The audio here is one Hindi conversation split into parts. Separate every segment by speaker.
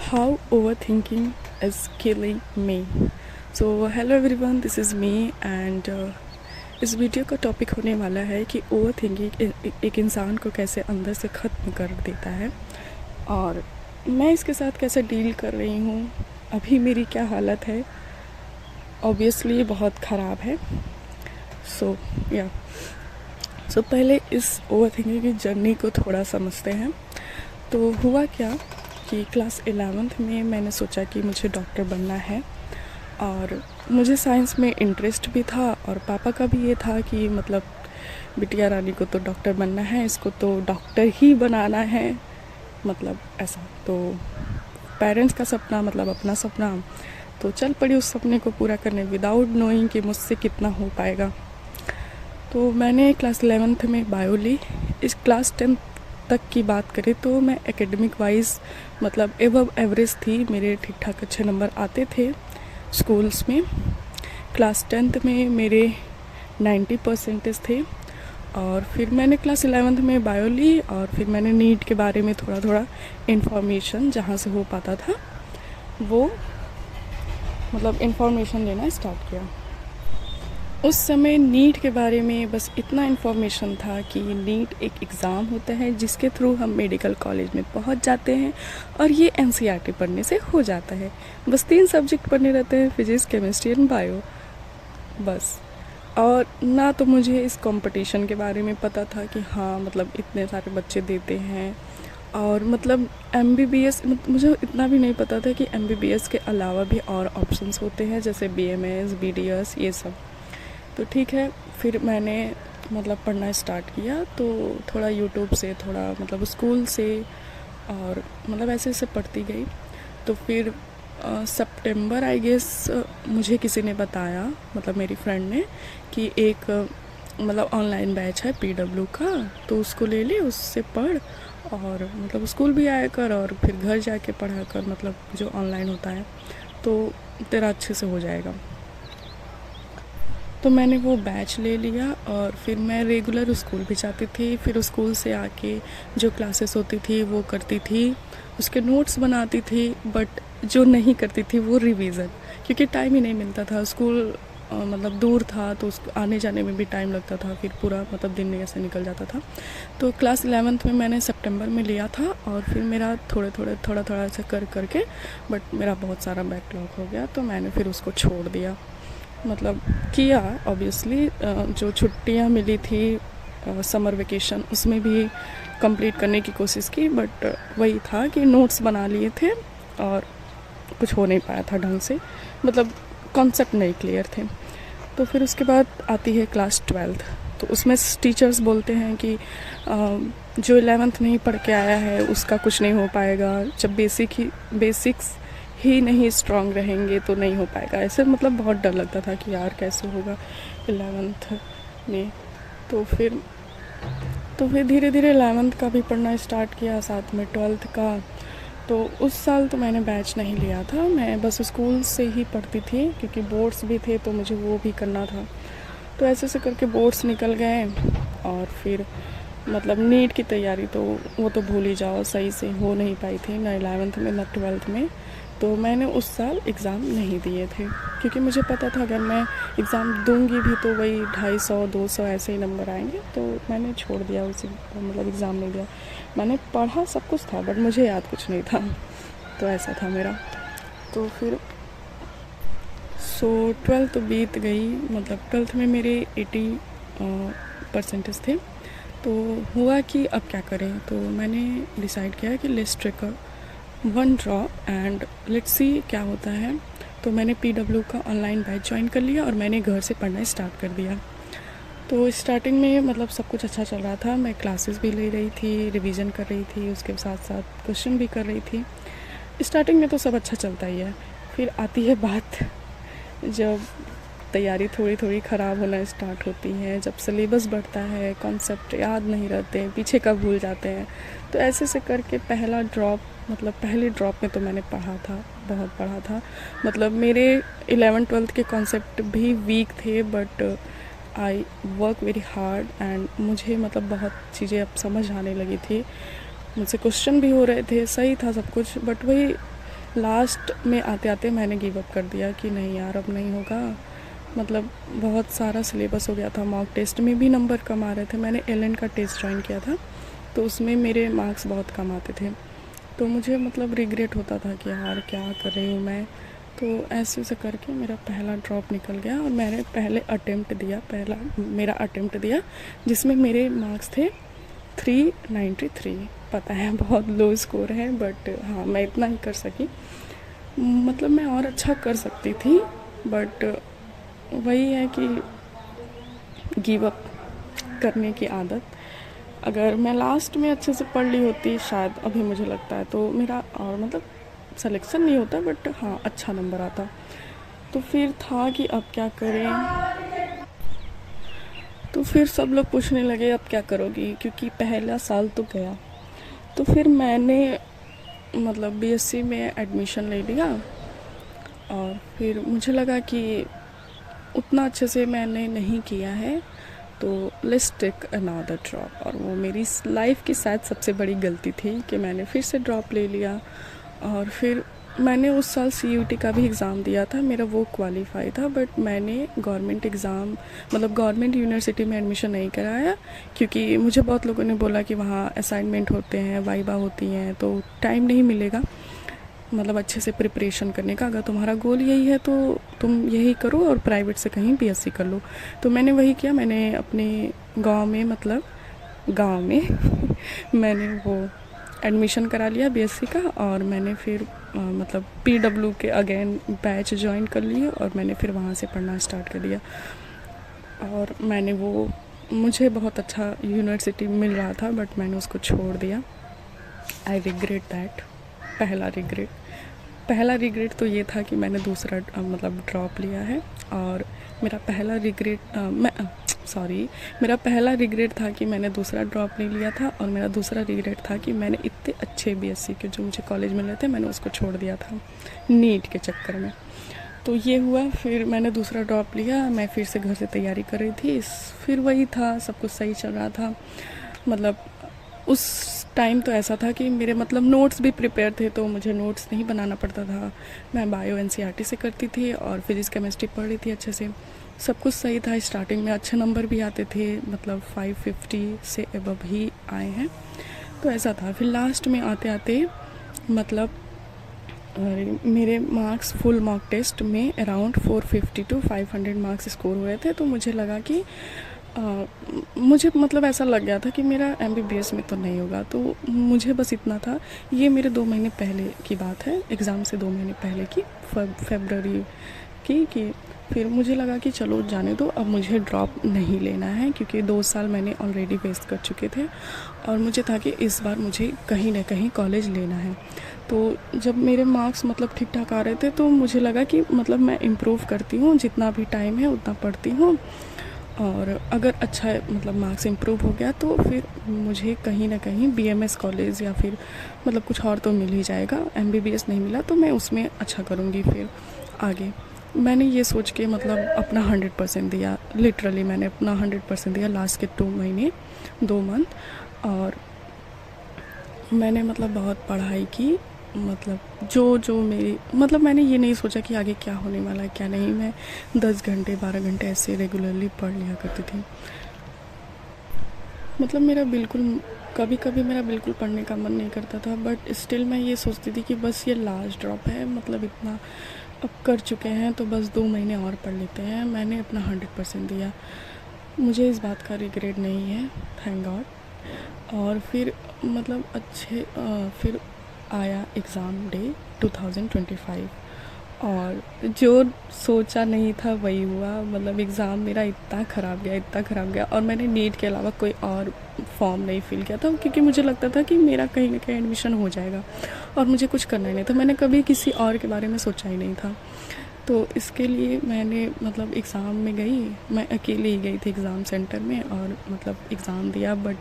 Speaker 1: How overthinking is killing me. So hello everyone, this is me and इस वीडियो का टॉपिक होने वाला है कि ओवर थिंकिंग एक इंसान को कैसे अंदर से ख़त्म कर देता है और मैं इसके साथ कैसे डील कर रही हूँ, अभी मेरी क्या हालत है। ऑब्वियसली बहुत ख़राब है। सो पहले इस ओवर थिंकिंग की जर्नी को थोड़ा समझते हैं। तो हुआ क्या कि क्लास 11th में मैंने सोचा कि मुझे डॉक्टर बनना है और मुझे साइंस में इंटरेस्ट भी था और पापा का भी ये था कि मतलब बिटिया रानी को तो डॉक्टर बनना है, इसको तो डॉक्टर ही बनाना है, मतलब ऐसा। तो पेरेंट्स का सपना मतलब अपना सपना, तो चल पड़ी उस सपने को पूरा करने विदाउट नोइंग कि मुझसे कितना हो पाएगा। तो मैंने क्लास 11th में बायो ली। इस क्लास 10th तक की बात करें तो मैं एकेडमिक वाइज मतलब एवब एवरेज थी, मेरे ठीक ठाक अच्छे नंबर आते थे स्कूल्स में। क्लास 10th में मेरे 90% थे और फिर मैंने क्लास 11th में बायो ली और फिर मैंने नीट के बारे में थोड़ा थोड़ा इन्फॉर्मेशन जहाँ से हो पाता था वो मतलब इन्फॉर्मेशन लेना स्टार्ट किया। उस समय नीट के बारे में बस इतना इन्फॉर्मेशन था कि नीट एक एग्ज़ाम होता है जिसके थ्रू हम मेडिकल कॉलेज में पहुंच जाते हैं और ये एनसीईआरटी पढ़ने से हो जाता है। बस 3 सब्जेक्ट पढ़ने रहते हैं, फिजिक्स, केमिस्ट्री एंड बायो, बस। और ना तो मुझे इस कंपटीशन के बारे में पता था कि हाँ मतलब इतने सारे बच्चे देते हैं और मतलब एमबीबीएस मुझे इतना भी नहीं पता था कि एमबीबीएस के अलावा भी और ऑप्शंस होते हैं जैसे बीएमएस, बीडीएस, ये सब। तो ठीक है, फिर मैंने मतलब पढ़ना स्टार्ट किया। तो थोड़ा यूट्यूब से, थोड़ा मतलब स्कूल से और मतलब ऐसे ऐसे पढ़ती गई। तो फिर सितंबर आई गेस मुझे किसी ने बताया, मतलब मेरी फ्रेंड ने, कि एक मतलब ऑनलाइन बैच है पीडब्ल्यू का, तो उसको ले ले, उससे पढ़ और मतलब स्कूल भी आया कर और फिर घर जाके पढ़ा कर, मतलब जो ऑनलाइन होता है तो तेरा अच्छे से हो जाएगा। तो मैंने वो बैच ले लिया और फिर मैं रेगुलर स्कूल भी जाती थी। फिर स्कूल से आके जो क्लासेस होती थी वो करती थी, उसके नोट्स बनाती थी, बट जो नहीं करती थी वो रिवीज़न, क्योंकि टाइम ही नहीं मिलता था। स्कूल मतलब दूर था तो उसको आने जाने में भी टाइम लगता था, फिर पूरा मतलब दिन ऐसे निकल जाता था। तो क्लास 11th में मैंने सितंबर में लिया था और फिर मेरा थोड़ा ऐसा कर करके बट मेरा बहुत सारा बैकलॉग हो गया, तो मैंने फिर उसको छोड़ दिया। मतलब किया ऑब्वियसली, जो छुट्टियां मिली थी समर वेकेशन उसमें भी कंप्लीट करने की कोशिश की, बट वही था कि नोट्स बना लिए थे और कुछ हो नहीं पाया था ढंग से, मतलब कॉन्सेप्ट नहीं क्लियर थे। तो फिर उसके बाद आती है क्लास 12th। तो उसमें टीचर्स बोलते हैं कि जो 11th नहीं पढ़ के आया है उसका कुछ नहीं हो पाएगा, जब बेसिक्स ही नहीं स्ट्रांग रहेंगे तो नहीं हो पाएगा। ऐसे मतलब बहुत डर लगता था कि यार कैसे होगा 11th में। तो फिर धीरे धीरे 11th का भी पढ़ना स्टार्ट किया, साथ में 12th का। तो उस साल तो मैंने बैच नहीं लिया था, मैं बस स्कूल से ही पढ़ती थी क्योंकि बोर्ड्स भी थे तो मुझे वो भी करना था। तो ऐसे ऐसे करके बोर्ड्स निकल गए और फिर मतलब नीट की तैयारी तो वो तो भूल ही जाओ, सही से हो नहीं पाई थी ना 11th में ना 12th में। तो मैंने उस साल एग्ज़ाम नहीं दिए थे क्योंकि मुझे पता था अगर मैं एग्ज़ाम दूंगी भी तो वही 250-200 ऐसे ही नंबर आएंगे। तो मैंने छोड़ दिया उसी, मतलब एग्ज़ाम नहीं दिया। मैंने पढ़ा, सब कुछ था, बट मुझे याद कुछ नहीं था। तो ऐसा था मेरा। तो फिर 12th तो बीत गई, मतलब 12th में मेरे 80% थे। तो हुआ कि अब क्या करें, तो मैंने डिसाइड किया कि let's take one drop and let's see क्या होता है। तो मैंने पीडब्ल्यू का ऑनलाइन बैच ज्वाइन कर लिया और मैंने घर से पढ़ना स्टार्ट कर दिया। तो स्टार्टिंग में मतलब सब कुछ अच्छा चल रहा था, मैं क्लासेस भी ले रही थी, रिवीजन कर रही थी, उसके साथ साथ क्वेश्चन भी कर रही थी। स्टार्टिंग में तो सब अच्छा चलता ही है। फिर आती है बात जब तैयारी थोड़ी थोड़ी ख़राब होना स्टार्ट होती है, जब सिलेबस बढ़ता है, कॉन्सेप्ट याद नहीं रहते हैं, पीछे का भूल जाते हैं। तो ऐसे से करके पहला ड्रॉप, मतलब पहले ड्रॉप में तो मैंने पढ़ा था, बहुत पढ़ा था। मतलब मेरे 11th-12th के कॉन्सेप्ट भी वीक थे, but I work very hard and मुझे मतलब बहुत चीज़ें अब समझ आने लगी थी। मुझसे क्वेश्चन भी हो रहे थे, सही था सब कुछ, बट वही लास्ट में आते आते मैंने गिव अप कर दिया कि नहीं यार, अब नहीं होगा। मतलब बहुत सारा सिलेबस हो गया था, मॉक टेस्ट में भी नंबर कम आ रहे थे। मैंने एलएन का टेस्ट ज्वाइन किया था, तो उसमें मेरे मार्क्स बहुत कम आते थे। तो मुझे मतलब रिग्रेट होता था कि यार क्या कर रही हूँ मैं। तो ऐसे ऐसे करके मेरा पहला ड्रॉप निकल गया और मैंने पहला मेरा अटेम्प्ट दिया, जिसमें मेरे मार्क्स थे 393। पता है बहुत लो स्कोर है, बट हाँ मैं इतना ही कर सकी। मतलब मैं और अच्छा कर सकती थी, बट वही है कि गिव अप करने की आदत। अगर मैं लास्ट में अच्छे से पढ़ ली होती शायद अभी मुझे लगता है तो मेरा और मतलब सिलेक्शन नहीं होता, बट हाँ अच्छा नंबर आता। तो फिर था कि अब क्या करें। तो फिर सब लोग पूछने लगे अब क्या करोगी, क्योंकि पहला साल तो गया। तो फिर मैंने मतलब बीएससी में एडमिशन ले लिया, और फिर मुझे लगा कि उतना अच्छे से मैंने नहीं किया है, तो लेट्स टेक अनदर ड्रॉप। और वो मेरी लाइफ की शायद सबसे बड़ी गलती थी कि मैंने फिर से ड्रॉप ले लिया। और फिर मैंने उस साल सीयूटी का भी एग्ज़ाम दिया था, मेरा वो क्वालिफाई था, बट मैंने गवर्नमेंट एग्ज़ाम मतलब गवर्नमेंट यूनिवर्सिटी में एडमिशन नहीं कराया, क्योंकि मुझे बहुत लोगों ने बोला कि वहाँ असाइनमेंट होते हैं, वाइवा होती हैं, तो टाइम नहीं मिलेगा मतलब अच्छे से प्रिपरेशन करने का। अगर तुम्हारा गोल यही है तो तुम यही करो और प्राइवेट से कहीं बीएससी कर लो। तो मैंने वही किया, मैंने अपने गांव में मैंने वो एडमिशन करा लिया बीएससी का, और मैंने फिर मतलब पीडब्ल्यू के अगेन बैच ज्वाइन कर लिए, और मैंने फिर वहाँ से पढ़ना स्टार्ट कर दिया। और मैंने वो मुझे बहुत अच्छा यूनिवर्सिटी मिल रहा था, बट मैंने उसको छोड़ दिया। I regret that. पहला रिग्रेट तो ये था कि मैंने दूसरा मतलब ड्रॉप लिया है। और मेरा पहला रिग्रेट था कि मैंने दूसरा ड्रॉप नहीं लिया था, और मेरा दूसरा रिग्रेट था कि मैंने इतने अच्छे बीएससी के जो मुझे कॉलेज मिले थे मैंने उसको छोड़ दिया था नीट के चक्कर में। तो ये हुआ, फिर मैंने दूसरा ड्रॉप लिया, मैं फिर से घर से तैयारी कर रही थी। फिर वही था, सब कुछ सही चल रहा था। मतलब उस टाइम तो ऐसा था कि मेरे मतलब नोट्स भी प्रिपेयर थे, तो मुझे नोट्स नहीं बनाना पड़ता था। मैं बायो एनसीईआरटी से करती थी और फिजिक्स केमिस्ट्री पढ़ रही थी अच्छे से। सब कुछ सही था, स्टार्टिंग में अच्छे नंबर भी आते थे, मतलब 550 से एबव ही आए हैं, तो ऐसा था। फिर लास्ट में आते आते मतलब मेरे मार्क्स फुल मॉक टेस्ट में अराउंड 450 to 500 मार्क्स स्कोर हुए थे। तो मुझे लगा कि मुझे मतलब ऐसा लग गया था कि मेरा एमबीबीएस में तो नहीं होगा। तो मुझे बस इतना था, ये मेरे 2 महीने पहले की बात है, एग्ज़ाम से 2 महीने पहले की, फरवरी की कि फिर मुझे लगा कि चलो जाने दो, अब मुझे ड्रॉप नहीं लेना है, क्योंकि 2 साल मैंने ऑलरेडी वेस्ट कर चुके थे, और मुझे था कि इस बार मुझे कहीं ना कहीं कॉलेज लेना है। तो जब मेरे मार्क्स मतलब ठीक ठाक आ रहे थे, तो मुझे लगा कि मतलब मैं इम्प्रूव करती हूँ, जितना भी टाइम है उतना पढ़ती हूँ, और अगर अच्छा मतलब मार्क्स इम्प्रूव हो गया तो फिर मुझे कहीं ना कहीं बीएमएस कॉलेज या फिर मतलब कुछ और तो मिल ही जाएगा। एमबीबीएस नहीं मिला तो मैं उसमें अच्छा करूँगी फिर आगे। मैंने ये सोच के मतलब अपना 100% दिया, लिटरली मैंने अपना 100% दिया लास्ट के 2 मंथ। और मैंने मतलब बहुत पढ़ाई की, मतलब जो मेरी मतलब मैंने ये नहीं सोचा कि आगे क्या होने वाला है क्या नहीं। मैं 10 घंटे 12 घंटे ऐसे रेगुलरली पढ़ लिया करती थी। मतलब मेरा बिल्कुल कभी कभी मेरा बिल्कुल पढ़ने का मन नहीं करता था, बट स्टिल मैं ये सोचती थी कि बस ये लास्ट ड्रॉप है, मतलब इतना अब कर चुके हैं तो बस 2 महीने और पढ़ लेते हैं। मैंने अपना 100% दिया, मुझे इस बात का रिग्रेट नहीं है, थैंक गॉड। और फिर मतलब फिर आया एग्ज़ाम डे 2025, और जो सोचा नहीं था वही हुआ। मतलब एग्ज़ाम मेरा इतना ख़राब गया, और मैंने नीट के अलावा कोई और फॉर्म नहीं फिल किया था, क्योंकि मुझे लगता था कि मेरा कहीं ना कहीं एडमिशन हो जाएगा और मुझे कुछ करना ही नहीं था। मैंने कभी किसी और के बारे में सोचा ही नहीं था। तो इसके लिए मैंने मतलब एग्ज़ाम में गई, मैं अकेले ही गई थी एग्ज़ाम सेंटर में, और मतलब एग्ज़ाम दिया। बट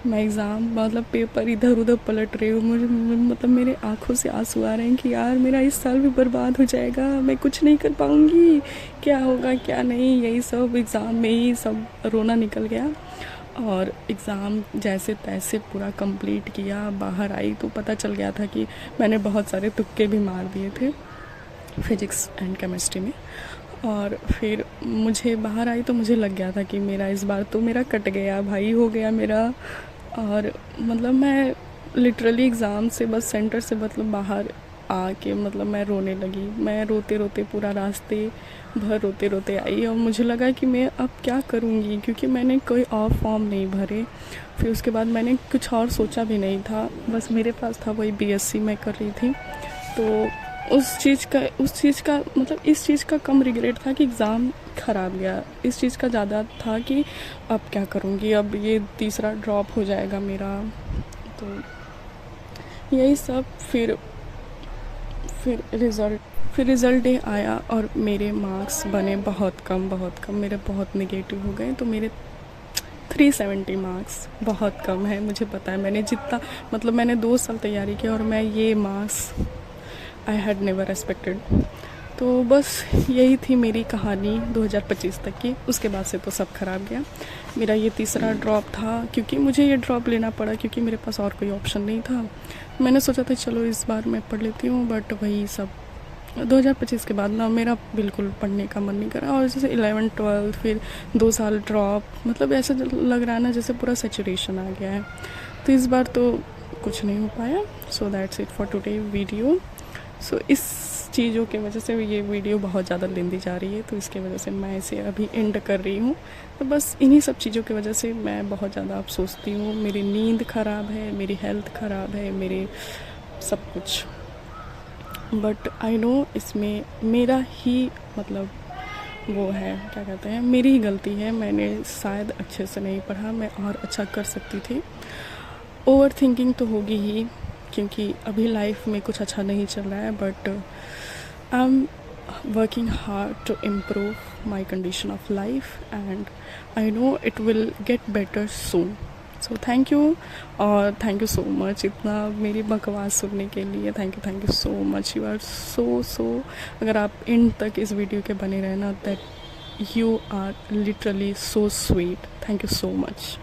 Speaker 1: मैं एग्ज़ाम मतलब पेपर इधर उधर पलट रही हूँ, मुझे मतलब मेरे आंखों से आंसू आ रहे हैं कि यार मेरा इस साल भी बर्बाद हो जाएगा, मैं कुछ नहीं कर पाऊँगी, क्या होगा क्या नहीं, यही सब एग्ज़ाम में ही सब रोना निकल गया। और एग्ज़ाम जैसे तैसे पूरा कंप्लीट किया। बाहर आई तो पता चल गया था कि मैंने बहुत सारे तुक्के भी मार दिए थे फिज़िक्स एंड केमिस्ट्री में। और फिर मुझे बाहर आई तो मुझे लग गया था कि मेरा इस बार तो मेरा कट गया भाई, हो गया मेरा। और मतलब मैं लिटरली एग्ज़ाम से बस सेंटर से मतलब बाहर आके मतलब मैं रोने लगी। मैं रोते रोते पूरा रास्ते भर रोते रोते आई और मुझे लगा कि मैं अब क्या करूँगी, क्योंकि मैंने कोई और फॉर्म नहीं भरे। फिर उसके बाद मैंने कुछ और सोचा भी नहीं था, बस मेरे पास था वही बीएससी मैं कर रही थी। तो उस चीज़ का मतलब इस चीज़ का कम रिग्रेट था कि एग्ज़ाम ख़राब गया। इस चीज़ का ज़्यादा था कि अब क्या करूँगी, अब ये तीसरा ड्रॉप हो जाएगा मेरा। तो यही सब। फिर रिज़ल्ट डे आया और मेरे मार्क्स बने बहुत कम मेरे बहुत नेगेटिव हो गए। तो मेरे 370 मार्क्स बहुत कम है, मुझे पता है। मैंने जितना मतलब मैंने 2 साल तैयारी की और मैं ये marks I had never expected. तो बस यही थी मेरी कहानी 2025 तक की। उसके बाद से तो सब ख़राब गया। मेरा ये तीसरा ड्रॉप था, क्योंकि मुझे ये ड्रॉप लेना पड़ा क्योंकि मेरे पास और कोई ऑप्शन नहीं था। मैंने सोचा था चलो इस बार मैं पढ़ लेती हूँ, बट वही सब 2025 के बाद ना मेरा बिल्कुल पढ़ने का मन नहीं करा। और जैसे 11 12 फिर 2 साल ड्रॉप, मतलब ऐसा लग रहा है ना जैसे पूरा सैचुरेशन आ गया है। तो इस बार तो कुछ नहीं हो पाया। So that's it for today video. So इस चीज़ों की वजह से ये वीडियो बहुत ज़्यादा लंबी जा रही है, तो इसकी वजह से मैं इसे अभी एंड कर रही हूँ। तो बस इन्हीं सब चीज़ों की वजह से मैं बहुत ज़्यादा अफसोसती हूँ। मेरी नींद ख़राब है, मेरी हेल्थ ख़राब है, मेरे सब कुछ। बट आई नो इसमें मेरा ही मतलब वो है, क्या कहते हैं, मेरी ही गलती है। मैंने शायद अच्छे से नहीं पढ़ा, मैं और अच्छा कर सकती थी। ओवर थिंकिंग तो होगी ही, क्योंकि अभी लाइफ में कुछ अच्छा नहीं चल रहा है। But I am working hard to improve my condition of life and I know it will get better soon. So thank you, और थैंक यू सो मच इतना मेरी बकवास सुनने के लिए। Thank you so much. You are so अगर आप इन तक इस वीडियो के बने रहना, that you are literally so sweet. Thank you so much.